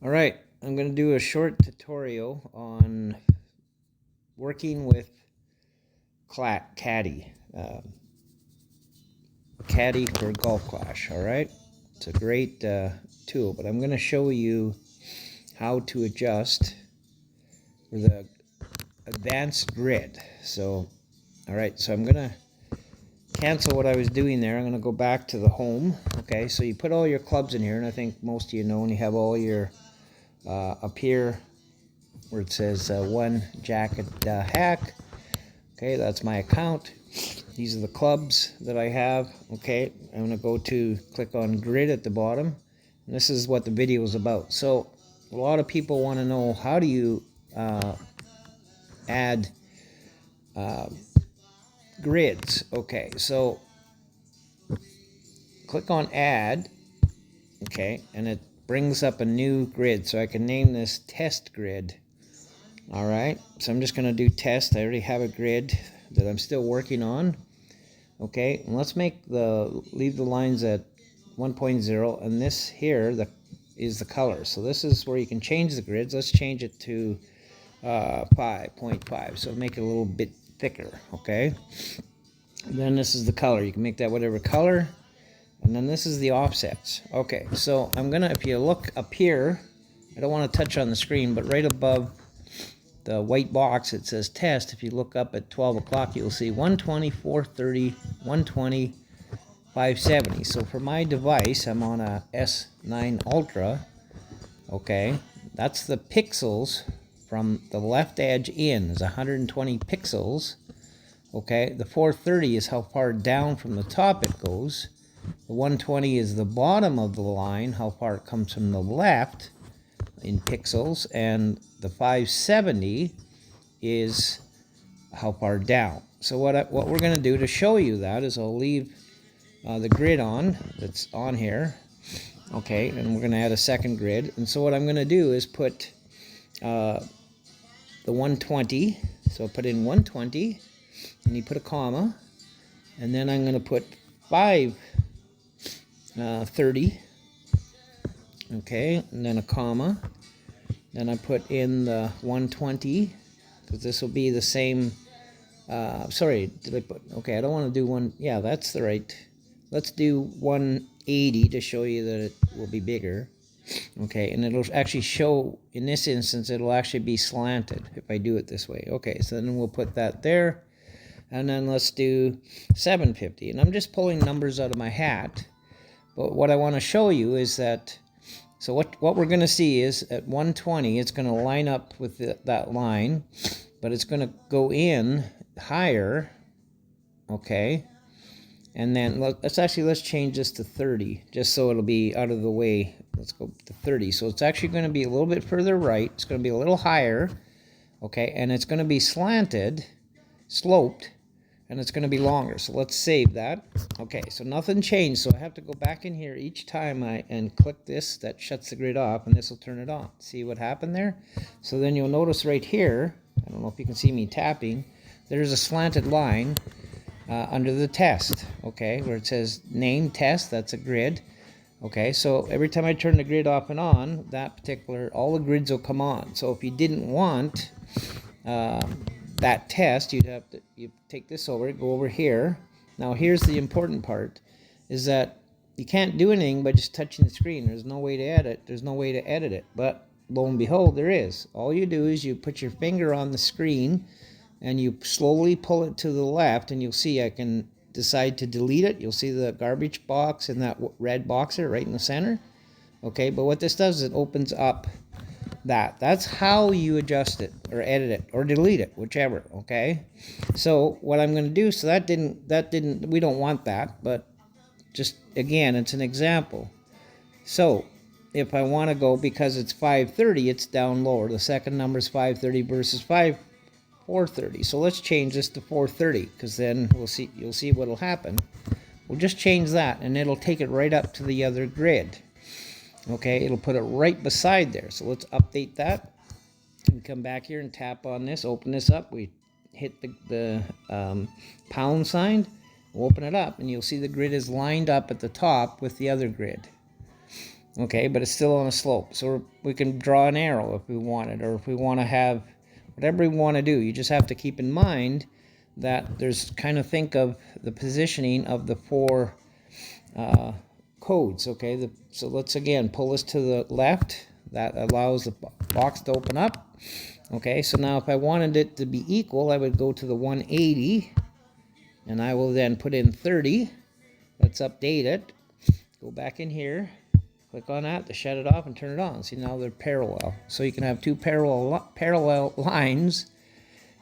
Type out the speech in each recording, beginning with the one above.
All right, I'm going to do a short tutorial on working with caddie. Caddy for Golf Clash, all right? It's a great tool, but I'm going to show you how to adjust for the advanced grid. So, all right, so I'm going to cancel what I was doing there. I'm going to go back to the home, okay? So you put all your clubs in here, and I think most of you know, and you have all your up here where it says one jacket hack. Okay, that's my account. These are the clubs that I have. Okay, I'm going to go to click on grid at the bottom. And this is what the video is about. So a lot of people want to know, how do you add grids? Okay, so click on add. Okay, and it brings up a new grid. So I can name this test grid. All right, so I'm just going to do test. I already have a grid that I'm still working on. Okay, and let's leave the lines at 1.0, and this here is the color. So this is where you can change the grids. Let's change it to 5.5, so make it a little bit thicker. Okay, and then this is the color. You can make that whatever color, and then this is the offsets. Okay, so I'm gonna, if you look up here, I don't want to touch on the screen, but right above the white box it says test. If you look up at 12 o'clock, you'll see 120, 430, 120, 570. So for my device, I'm on a S9 Ultra. Okay, that's the pixels from the left edge in is 120 pixels. Okay, the 430 is how far down from the top it goes. The 120 is the bottom of the line, how far it comes from the left in pixels, and the 570 is how far down. So what we're going to do to show you that is I'll leave the grid on that's on here. Okay, and we're going to add a second grid. And so what I'm going to do is put the 120. So I'll put in 120, and you put a comma, and then I'm going to put 530. Okay, and then a comma. Then I put in the 120, because this will be the same. Sorry, did I put? Okay, I don't want to do one. Yeah, that's the right. Let's do 180 to show you that it will be bigger. Okay, and it'll actually show, in this instance, it'll actually be slanted if I do it this way. Okay, so then we'll put that there. And then let's do 750. And I'm just pulling numbers out of my hat. But what I want to show you is that, so what we're going to see is at 120, it's going to line up with that line, but it's going to go in higher, okay? And then let's change this to 30, just so it'll be out of the way. Let's go to 30. So it's actually going to be a little bit further right. It's going to be a little higher, okay? And it's going to be slanted, sloped, and it's going to be longer. So let's save that. Okay, so nothing changed. So I have to go back in here each time and click this. That shuts the grid off, and this will turn it on. See what happened there? So then you'll notice right here, I don't know if you can see me tapping, there's a slanted line under the test, okay, where it says name test. That's a grid. Okay, so every time I turn the grid off and on, all the grids will come on. So if you didn't want that test, you take this over, go over here. Now here's the important part, is that you can't do anything by just touching the screen. There's no way to edit. There's no way to edit it. But lo and behold, there is. All you do is you put your finger on the screen and you slowly pull it to the left, and you'll see I can decide to delete it. You'll see the garbage box and that red box there right in the center. Okay, but what this does is it opens up that's how you adjust it or edit it or delete it, whichever. Okay, so what I'm going to do, so that didn't we don't want that, but just again, it's an example. So if I want to go, because it's 530, it's down lower. The second number is 530 versus 430. So let's change this to 430, because then you'll see what'll happen. We'll just change that, and it'll take it right up to the other grid. Okay, it'll put it right beside there. So let's update that and come back here and tap on this, open this up. We hit the pound sign, we'll open it up, and you'll see the grid is lined up at the top with the other grid. Okay, but it's still on a slope. So we can draw an arrow if we want it, or if we want to have whatever we want to do. You just have to keep in mind that there's kind of think of the positioning of the four codes. Okay, so let's again pull this to the left. That allows the box to open up. Okay, so now if I wanted it to be equal, I would go to the 180, and I will then put in 30. Let's update it. Go back in here, click on that to shut it off and turn it on. See, now they're parallel. So you can have two parallel lines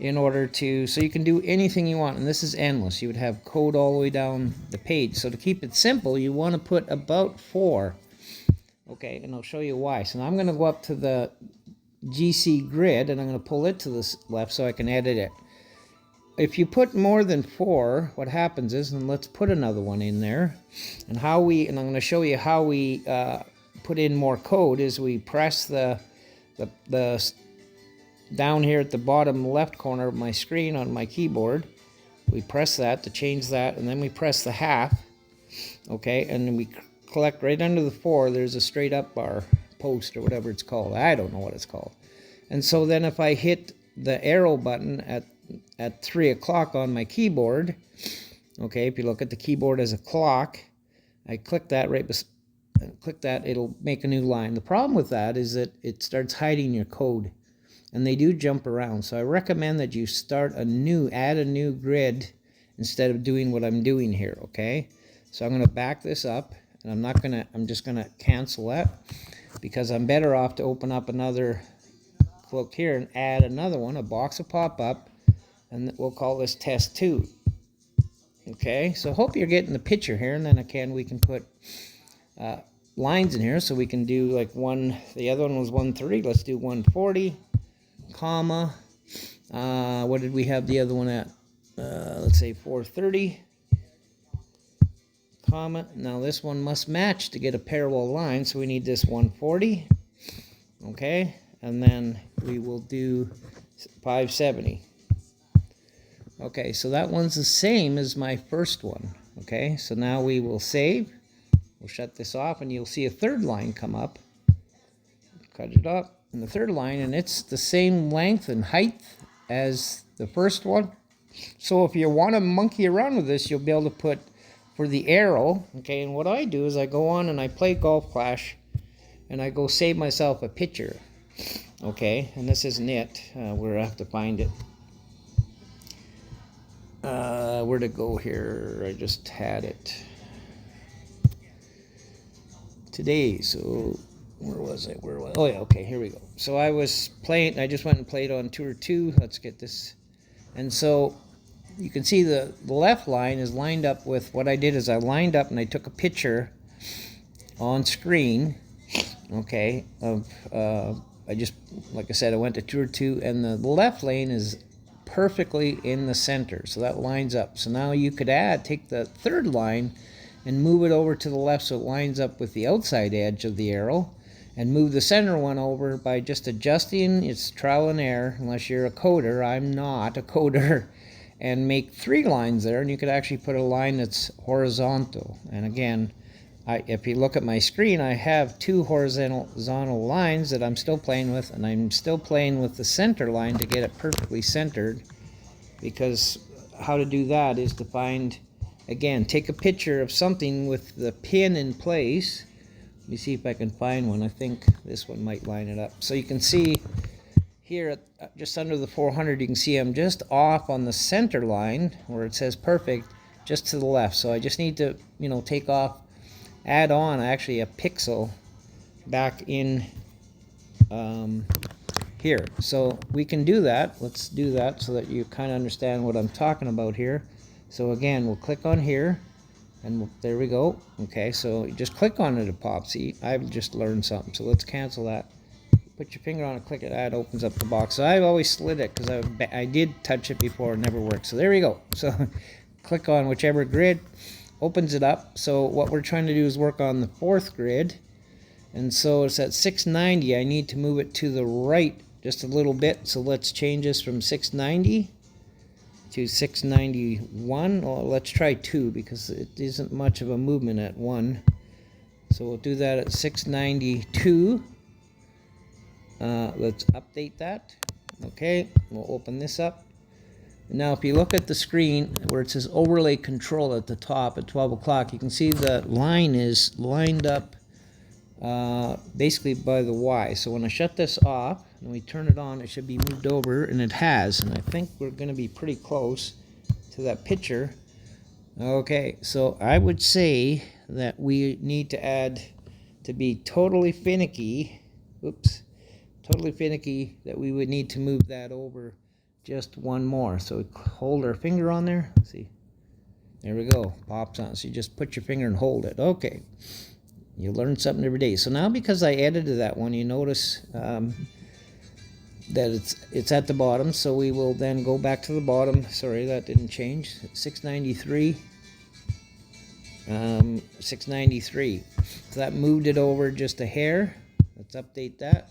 in order to, so you can do anything you want. And this is endless. You would have code all the way down the page. So to keep it simple, you want to put about 4. Okay, and I'll show you why. So now I'm going to go up to the GC grid, and I'm going to pull it to the left so I can edit it. If you put more than 4, what happens is, and let's put another one in there, and I'm going to show you how we put in more code, is we press the down here at the bottom left corner of my screen on my keyboard, we press that to change that, and then we press the half, okay, and then we collect right under the 4, there's a straight up bar, post, or whatever it's called. I don't know what it's called. And so then if I hit the arrow button at 3 o'clock on my keyboard, okay, if you look at the keyboard as a clock, I click that it'll make a new line. The problem with that is that it starts hiding your code, and they do jump around. So I recommend that you add a new grid instead of doing what I'm doing here, okay? So I'm going to back this up, and I'm just going to cancel that, because I'm better off to open up another cloak here and add another one, a box will pop up, and we'll call this test 2. Okay, so hope you're getting the picture here, and then again we can put lines in here, so we can do like the other one was 130, let's do 140, comma, what did we have the other one at? Let's say 430, comma. Now this one must match to get a parallel line, so we need this 140, okay, and then we will do 570. Okay, so that one's the same as my first one. Okay, so now we will save. We'll shut this off, and you'll see a third line come up. Cut it up, and the third line, and it's the same length and height as the first one. So if you want to monkey around with this, you'll be able to put for the arrow. Okay, and what I do is I go on and I play Golf Clash, and I go save myself a picture. Okay, and this isn't it. Where I have to find it. Where to go here? I just had it today. So where was I? Oh yeah, okay, here we go. So I was playing. I just went and played on Tour 2. Let's get this. And so you can see the left line is lined up with what I did is I lined up and I took a picture on screen. Okay, of I just, like I said, I went to Tour 2, and the left lane is perfectly in the center, so that lines up. So now you could take the third line and move it over to the left so it lines up with the outside edge of the arrow, and move the center one over by just adjusting. It's trial and error, unless you're a coder. I'm not a coder. And make 3 lines there, and you could actually put a line that's horizontal. And again, if you look at my screen, I have 2 horizontal lines that I'm still playing with, and I'm still playing with the center line to get it perfectly centered, because how to do that is to find, again, take a picture of something with the pin in place. Let me see if I can find one. I think this one might line it up. So you can see here, just under the 400, you can see I'm just off on the center line where it says perfect, just to the left. So I just need to, take off, add on actually a pixel back in here. So we can do that. Let's do that so that you kind of understand what I'm talking about here. So again, we'll click on here, and there we go. Okay, so you just click on it to pop. See, I've just learned something. So let's cancel that. Put your finger on it, click it, that opens up the box. So I've always slid it because I did touch it before, it never worked. So there we go. So click on whichever grid, opens it up. So what we're trying to do is work on the 4th grid. And so it's at 690. I need to move it to the right just a little bit. So let's change this from 690 to 691. Well, let's try 2 because it isn't much of a movement at 1. So we'll do that at 692. Let's update that. Okay, we'll open this up. Now if you look at the screen where it says overlay control at the top at 12 o'clock, you can see the line is lined up basically by the Y. So when I shut this off and we turn it on, it should be moved over, and it has. And I think we're going to be pretty close to that picture. Okay, so I would say that we need to add, to be totally finicky, totally finicky, that we would need to move that over just one more. So we hold our finger on there. Let's see. There we go. Pops on. So you just put your finger and hold it. Okay. You learn something every day. So now because I edited that one, you notice that it's at the bottom. So we will then go back to the bottom. Sorry, that didn't change. 693. 693. So that moved it over just a hair. Let's update that.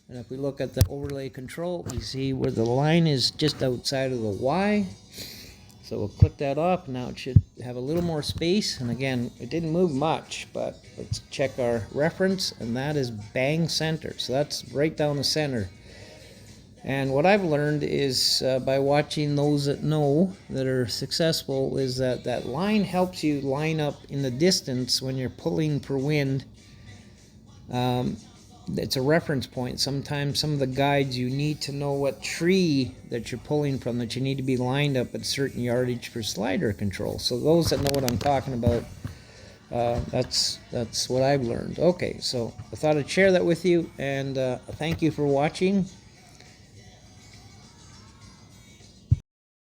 And if we look at the overlay control, we see where the line is just outside of the Y. So we'll click that off. Now it should have a little more space. And again, it didn't move much, but let's check our reference, and that is bang center. So that's right down the center. And what I've learned is by watching those that know, that are successful, is that that line helps you line up in the distance when you're pulling for wind. It's a reference point. Sometimes some of the guides, you need to know what tree that you're pulling from, that you need to be lined up at certain yardage for slider control. So those that know what I'm talking about, that's what I've learned. Okay, so I thought I'd share that with you, and thank you for watching.